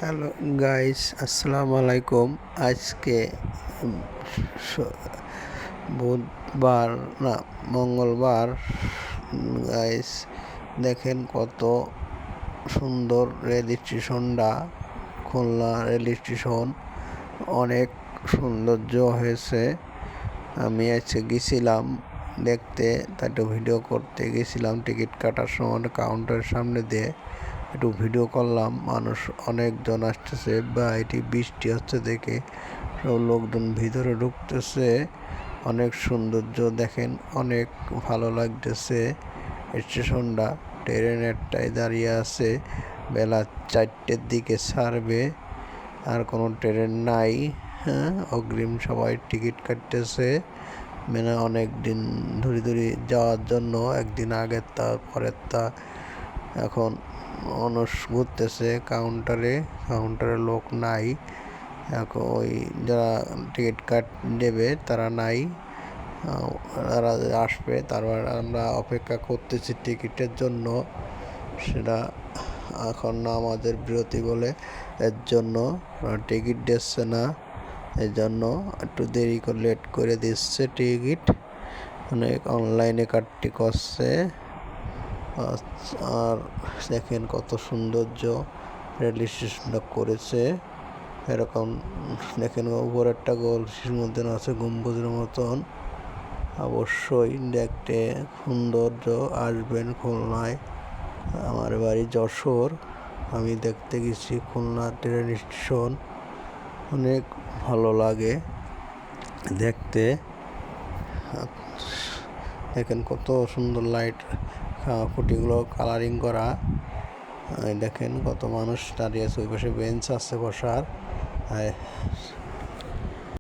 Hello guys, আসসালামু আলাইকুম। আজকে স- বুধবার না মঙ্গলবার। গাইস, দেখেন কত সুন্দর রেল স্টেশনটা। খুলনা রেল স্টেশন অনেক সৌন্দর্য হয়েছে। আমি আজকে গেছিলাম দেখতে, তাই একটু ভিডিও করতে গেছিলাম। টিকিট কাটার সময় কাউন্টারের সামনে দিয়ে একটু ভিডিও করলাম। মানুষ অনেকজন আসতেছে, বা এটি বৃষ্টি হচ্ছে দেখে সব লোকজন ভিতরে ঢুকতেছে। অনেক সৌন্দর্য দেখেন, অনেক ভালো লাগতেছে। স্টেশনটা ট্রেনেরটাই দাঁড়িয়ে আছে, বেলা 4টের দিকে ছাড়বে, আর কোনো ট্রেন নাই। হ্যাঁ, অগ্রিম সবাই টিকিট কাটতেছে, মানে অনেক দিন ধরে যাওয়ার জন্য। একদিন আগের তা পরের তা এখন মানুষ ঘুরতেছে। কাউন্টারে লোক নাই। এখন ওই যারা টিকিট কাট দেবে তারা নাই, তারা আসবে। তারপর আমরা অপেক্ষা করতেছি টিকিটের জন্য। সেটা এখন আমাদের বিরতি বলে, এর জন্য টিকিট দিচ্ছে না। এই জন্য একটু দেরি করে লেট করে দিচ্ছে টিকিট। অনেক অনলাইনে কাটটি করছে। আর দেখেন কত সৌন্দর্য রেল স্টেশনটা করেছে। এরকম দেখেন উপরে একটা গোল মধ্যে আছে গম্বুজের মতন। অবশ্যই দেখতে সৌন্দর্য। আসবেন খুলনায়, আমার বাড়ি যশোর। আমি দেখতে গেছি খুলনা ট্রেন স্টেশন, অনেক ভালো লাগে দেখতে। দেখেন কত সুন্দর লাইট, খুঁটিগুলো কালারিং করা। দেখেন কত মানুষ দাঁড়িয়ে আছে, ওই পাশে বেঞ্চ আছে বসার।